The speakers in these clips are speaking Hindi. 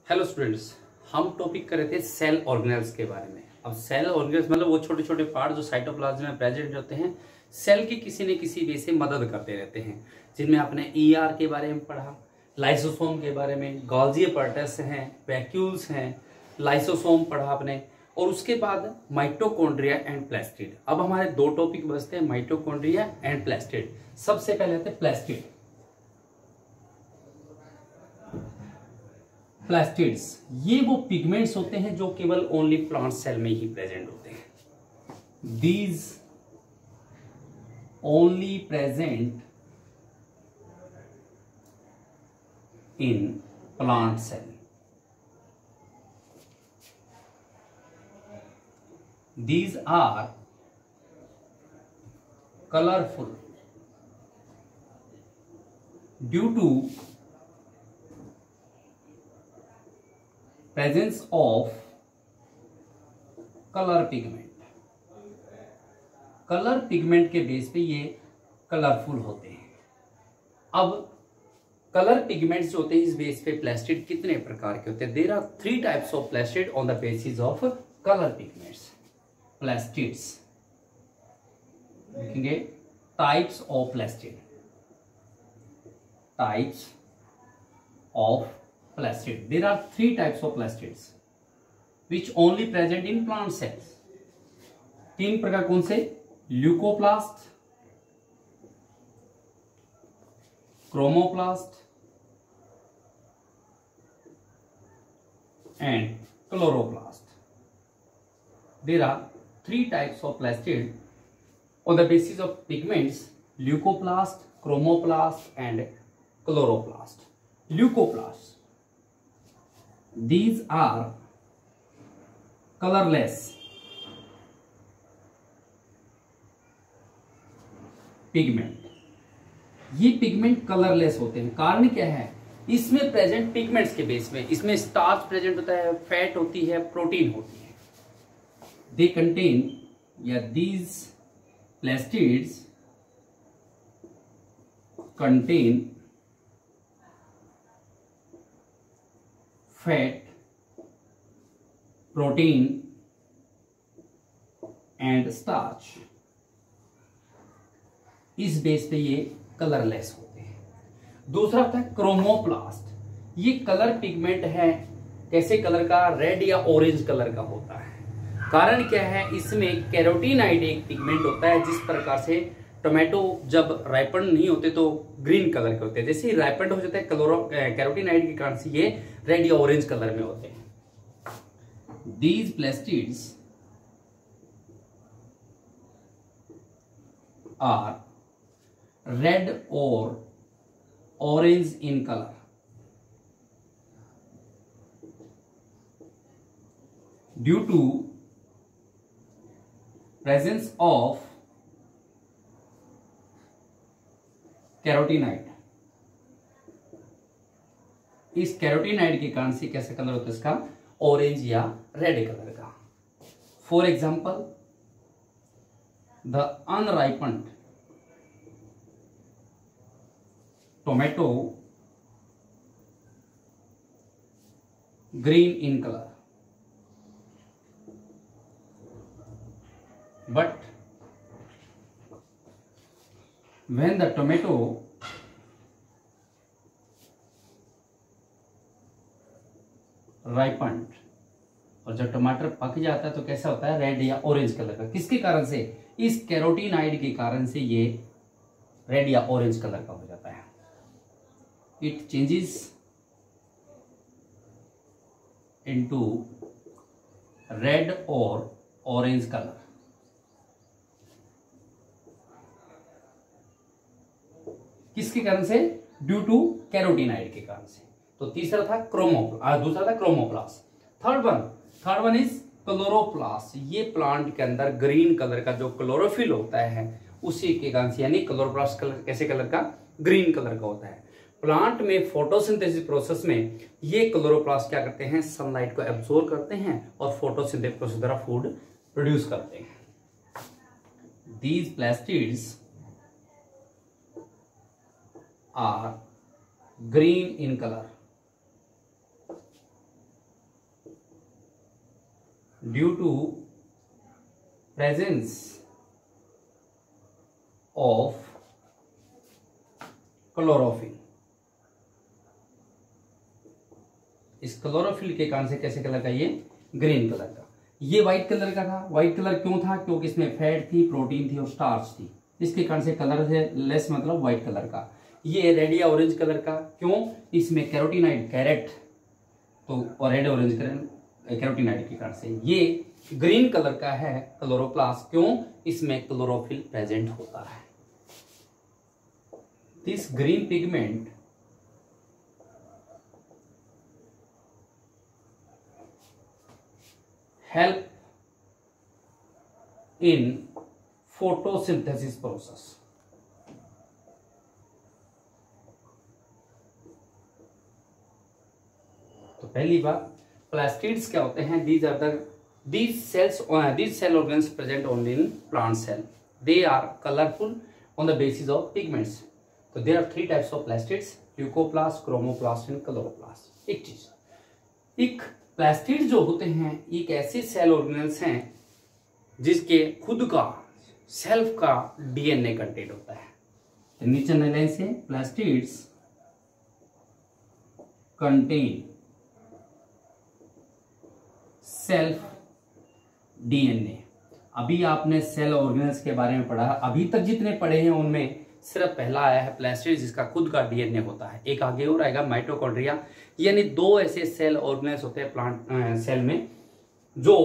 हेलो स्टूडेंट्स, हम टॉपिक कर रहे थे सेल ऑर्गेनेल्स के बारे में। अब सेल ऑर्गेनेल्स मतलब वो छोटे छोटे पार्ट जो साइटोप्लाज्म में प्रेजेंट होते हैं, सेल की किसी न किसी वे से मदद करते रहते हैं, जिनमें आपने ईआर के बारे में पढ़ा, लाइसोसोम के बारे में, गोल्जी एपैरेटस हैं, वैक्यूल्स हैं, लाइसोसोम पढ़ा आपने, और उसके बाद माइटोकॉन्ड्रिया एंड प्लास्टिड। अब हमारे दो टॉपिक बचते हैं, माइटोकॉन्ड्रिया एंड प्लास्टिड। सबसे पहले आते हैं प्लास्टिड। प्लास्टिड्स ये वो पिगमेंट्स होते हैं जो केवल ओनली प्लांट सेल में ही प्रेजेंट होते हैं। These only present in plant cell. These are colorful due to presence of colour pigment. Colour pigment के बेस पे ये कलरफुल होते हैं। अब कलर पिगमेंट्स जो होते हैं इस बेस पे प्लास्टिड कितने प्रकार के होते हैं? There are 3 types of plastid on the basis of colour pigments. Plastids देखेंगे, types of plastid, types of plastid. There are 3 types of plastids which only present in plant cells. 3 प्रकार कौन से? Leucoplast, chromoplast and chloroplast. There are 3 types of plastid on the basis of pigments: leucoplast, chromoplast and chloroplast. Leucoplast, these are colorless pigment. ये पिगमेंट कलरलेस होते हैं। कारण क्या है? इसमें प्रेजेंट पिगमेंट्स के बेस में इसमें स्टार्च प्रेजेंट होता है, फैट होती है, प्रोटीन होती है। दे कंटेन या these plastids contain fat, protein and starch. इस बेस पे ये कलरलेस होते हैं। दूसरा होता है क्रोमोप्लास्ट। ये कलर पिगमेंट है, कैसे कलर का? रेड या ऑरेंज कलर का होता है। कारण क्या है? इसमें कैरोटीनाइड एक पिगमेंट होता है। जिस प्रकार से टोमेटो जब राइपन नहीं होते तो ग्रीन कलर के होते हैं, जैसे ही राइपन हो जाता है कैरोटीनाइड के कारण से ये रेड या ऑरेंज कलर में होते हैं। दीज प्लास्टिड्स आर रेड और orange in colour due to presence of carotenoid. इस कैरोटीनाइड के कारण से कैसा कलर होता है इसका? ऑरेंज या रेड कलर का। For example, the unripened tomato green in colour, but when the tomato ripened, और जब टमाटर पक जाता है तो कैसा होता है? रेड या ऑरेंज कलर का। किसके कारण से? इस कैरोटीनाइड के कारण से ये रेड या ऑरेंज कलर का हो जाता है। इट चेंजेस इनटू रेड और ऑरेंज कलर। किसके कारण से? ड्यू टू कैरोटीनाइड के कारण से। तो तीसरा था दूसरा था chromoplast. Third one is chloroplast. ये प्लांट के अंदर ग्रीन कलर का जो क्लोरोफिल होता है उसी के कारण से, यानी क्लोरोप्लास्ट कलर कैसे कलर का? ग्रीन कलर का होता है। प्लांट में फोटोसिंथेसिस प्रोसेस में ये क्लोरोप्लास्ट क्या करते हैं? सनलाइट को एब्जॉर्ब करते हैं और फोटोसिंथेसिस प्रोसेस द्वारा फूड प्रोड्यूस करते हैं। These plastids are green in color due to presence of chlorophyll. इस क्लोरोफिल के कारण से कैसे कलर का, ये ग्रीन कलर का। ये व्हाइट कलर का था। व्हाइट कलर क्यों था, क्योंकि इसमें फैट थी, प्रोटीन थी और स्टार्च थी, इसके कारण से कलर है लेस, मतलब व्हाइट कलर का। ये रेड या ऑरेंज कलर का, क्यों, इसमें कैरोटीनाइड, कैरेट तो रेड ऑरेंज कैरोटीनाइड के कारण से। ये ग्रीन कलर का है क्लोरोप्लास्ट, क्यों, इसमें क्लोरोफिल प्रेजेंट होता है। This green pigment help in photosynthesis process। तो पहली बात, प्लास्टिड्स क्या होते हैं, these cell organs present only in plant cell, they are colorful on the basis of pigments। तो there are 3 types of plastids, leucoplast, chromoplast and chloroplast। एक चीज, एक प्लास्टिड जो होते हैं एक ऐसे सेल ऑर्गेनल्स हैं जिसके खुद का सेल्फ का डीएनए कंटेंट होता है। तो नीचे लाइन से, प्लास्टिड्स कंटेन सेल्फ डीएनए। अभी आपने सेल ऑर्गेनल्स के बारे में पढ़ा, अभी तक जितने पढ़े हैं उनमें सिर्फ पहला आया है प्लास्टिड जिसका खुद का डीएनए होता है। एक आगे और आएगा माइटोकॉन्ड्रिया, यानी 2 ऐसे सेल ऑर्गेनल्स होते हैं प्लांट सेल में जो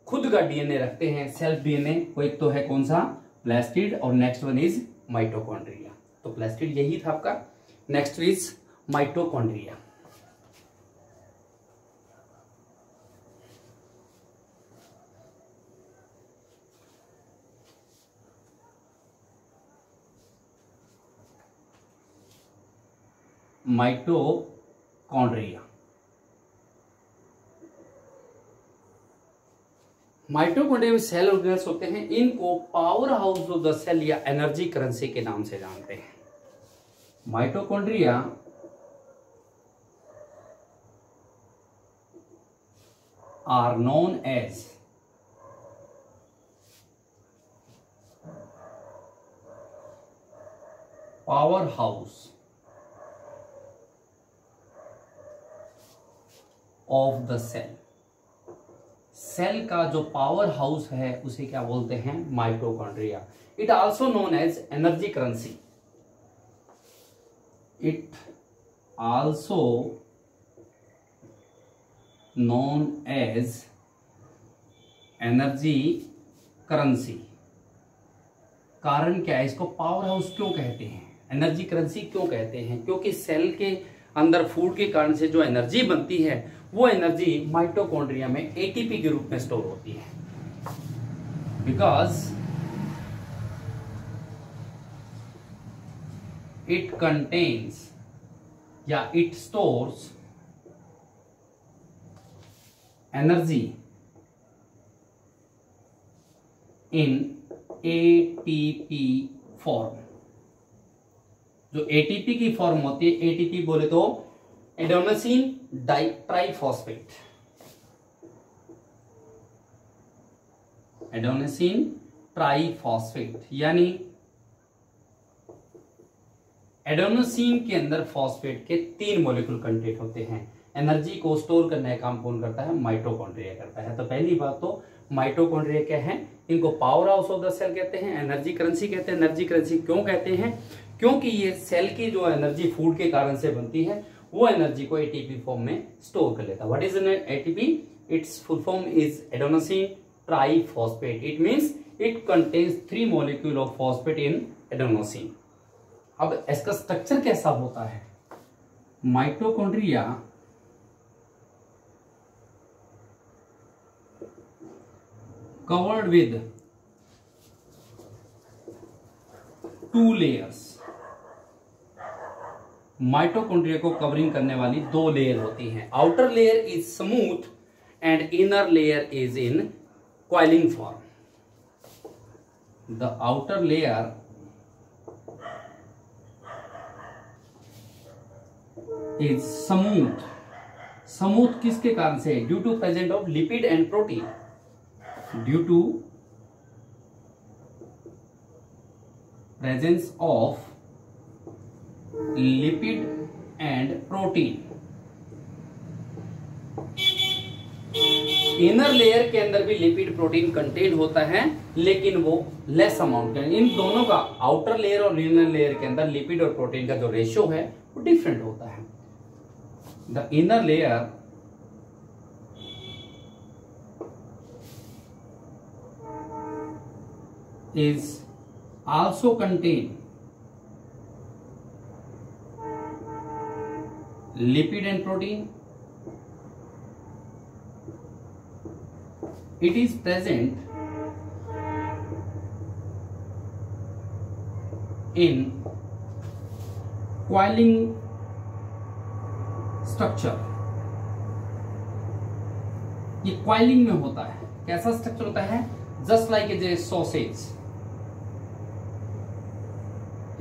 खुद का डीएनए रखते हैं, सेल्फ डीएनए। वो एक तो है कौन सा, प्लास्टिड, और नेक्स्ट वन इज माइटोकॉन्ड्रिया। तो प्लास्टिड यही था आपका, next is mitochondria. Mitochondria, mitochondria में सेल ऑर्गेनल्स होते हैं। इनको power house of the cell या एनर्जी करेंसी के नाम से जानते हैं। Mitochondria are known as power house of the cell. Cell का जो पावर हाउस है उसे क्या बोलते हैं, mitochondria. It also known as energy currency. It also known as energy currency. कारण क्या है, इसको पावर हाउस क्यों कहते हैं, एनर्जी करेंसी क्यों कहते हैं, क्योंकि सेल के अंदर फूड के कारण से जो एनर्जी बनती है वो एनर्जी माइटोकॉन्ड्रिया में एटीपी के रूप में स्टोर होती है। बिकॉज इट कंटेन्स या it stores energy in ATP form. जो एटीपी की फॉर्म होती है, एटीपी बोले तो एडेनोसिन ट्राइफॉस्फेट, एडेनोसिन ट्राइफॉस्फेट, यानी एडेनोसिन के अंदर फॉस्फेट के 3 मॉलिक्यूल कंटेंट होते हैं। एनर्जी को स्टोर करने का काम कौन करता है, माइटोकॉन्ड्रिया करता है। तो पहली बात तो माइटोकॉन्ड्रिया क्या है, इनको power house of the cell कहते हैं, एनर्जी करेंसी कहते हैं। एनर्जी करेंसी क्यों कहते हैं, क्योंकि ये सेल की जो एनर्जी फूड के कारण से बनती है वो एनर्जी को एटीपी फॉर्म में स्टोर कर लेता है। What is ATP, its full form is adenosine triphosphate. It means it contains 3 molecule of phosphate in adenosine. अब इसका स्ट्रक्चर कैसा होता है, mitochondria covered with 2 layers. Mitochondria को कवरिंग करने वाली 2 लेयर होती हैं। Outer layer is smooth and inner layer is in coiling form. The outer layer is smooth. Smooth किसके कारण से, due to present of lipid and protein. Due to presence of lipid and protein. Inner layer के अंदर भी लिपिड प्रोटीन कंटेंट होता है, लेकिन वो लेस अमाउंट का। इन दोनों का, आउटर लेयर और इनर लेयर के अंदर लिपिड और प्रोटीन का जो रेशियो है वो डिफरेंट होता है। The inner layer is also contain lipid and protein. It is present in coiling structure. ये coiling में होता है। कैसा स्ट्रक्चर होता है? Just like a sausage.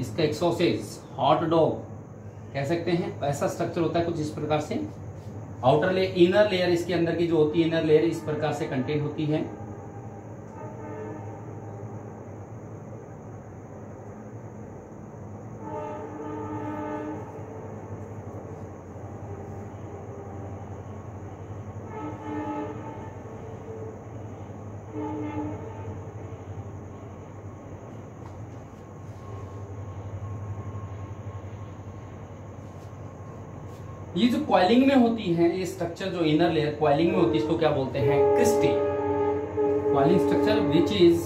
इसका एक सॉसेज, हॉट डॉग कह सकते हैं, ऐसा स्ट्रक्चर होता है कुछ इस प्रकार से। आउटर लेयर, इनर लेयर इसके अंदर की जो होती है, इनर लेयर इस प्रकार से कंटेन होती है। ये जो कॉइलिंग में होती है, ये स्ट्रक्चर जो इनर लेयर कॉइलिंग में होती है, इसको क्या बोलते हैं? Cristae. Coiling structure which is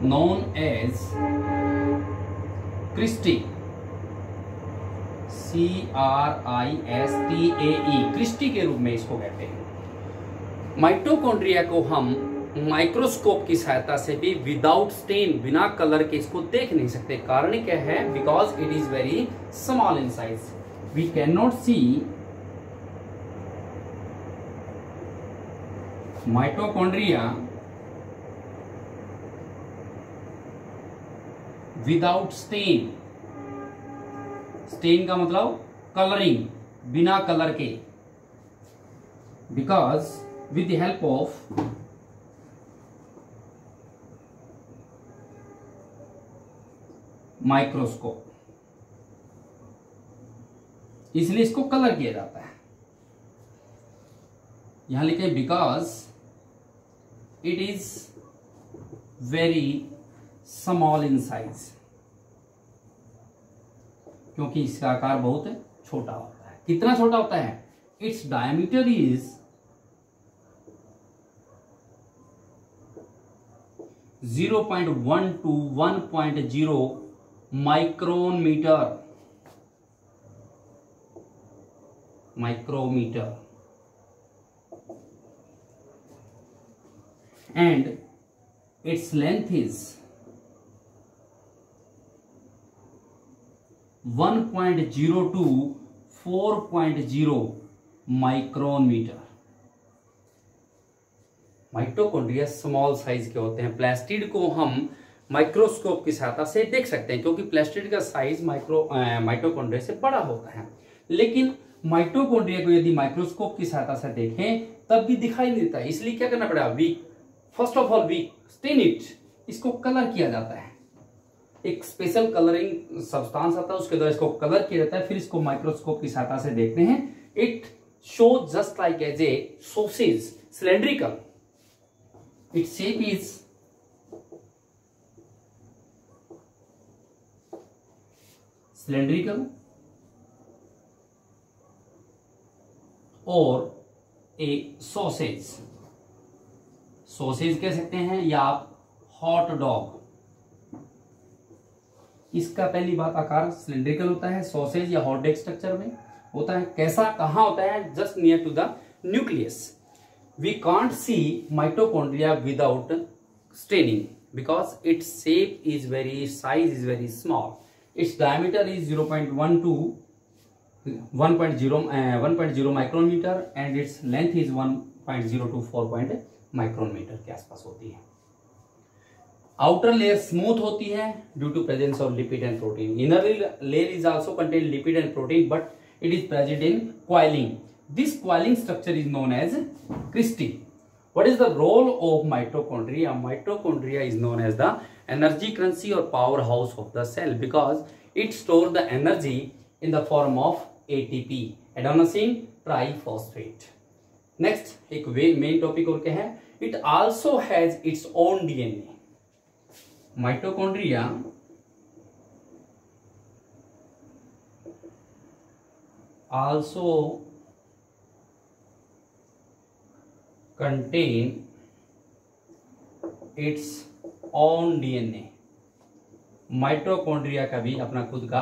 known as cristae, CRISTAE, cristae के रूप में इसको कहते हैं। माइटोकॉन्ड्रिया को हम माइक्रोस्कोप की सहायता से भी विदाउट स्टेन, बिना कलर के इसको देख नहीं सकते। कारण क्या है? Because it is very small in size, we can not see mitochondria without stain. Stain का मतलब कलरिंग, बिना कलर के। Because with the help of microscope, इसलिए इसको कलर किया जाता है। यहां लिखे because it is very small in size, क्योंकि इसका आकार बहुत छोटा होता है। कितना छोटा होता है? Its diameter is 0.1 to 1.0 micrometre. And its length is 1.0 to 4.0 micrometre. Mitochondria small size के होते हैं। प्लास्टिड को हम माइक्रोस्कोप की सहायता से देख सकते हैं, क्योंकि प्लास्टिड का साइज माइटोकॉन्ड्रिया से बड़ा होता है। लेकिन माइटोकॉन्ड्रिया को यदि माइक्रोस्कोप की सहायता से देखें तब भी दिखाई नहीं देता है। इसलिए क्या करना पड़ेगा? First of all we stain it, इसको कलर किया जाता है। एक स्पेशल कलरिंग सब्सटेंस आता है, उसके द्वारा इसको कलर किया जाता है। फिर इसको माइक्रोस्कोप की सहायता से देखते हैं। It show just like as a sausage, cylindrical. Its shape is cylindrical और ए सॉसेज, सॉसेज कह सकते हैं, या आप हॉट डॉग। इसका पहली बात आकार सिलेंड्रिकल होता है, सॉसेज या हॉट डॉग स्ट्रक्चर में होता है। कैसा, कहां होता है? Just near to the nucleus. We can't see mitochondria without staining because its shape is very, size is very small. Its diameter is 0.1 to 1.0 micrometer and its length is 1.0 to 4 micrometer के आसपास होती है। आउटर लेयर स्मूथ होती है due to presence of lipid and protein. Inner layer is also contain lipid and protein but it is present in coiling. This coiling structure is known as cristae. What is the role of mitochondria? Mitochondria is known as the energy currency or powerhouse of the cell because it stores the energy in the form of ATP, adenosine triphosphate. Next, एक मेन टॉपिक और क्या है? It also has its own DNA. Mitochondria also contain its own DNA. Mitochondria का भी अपना खुद का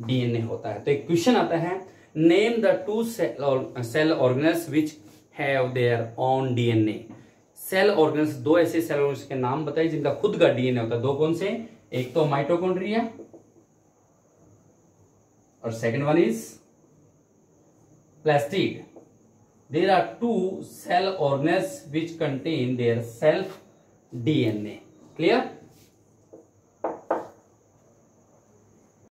डीएनए होता है. तो एक क्वेश्चन आता है, name the two cell organelles which have their own DNA. Cell organelles, दो ऐसे सेल ऑर्गेनल्स के नाम बताइए जिनका खुद का डीएनए होता है. दो कौन से? एक तो माइटोकॉन्ड्रिया और second one is plastid. There are two cell organelles which contain their self DNA. Clear?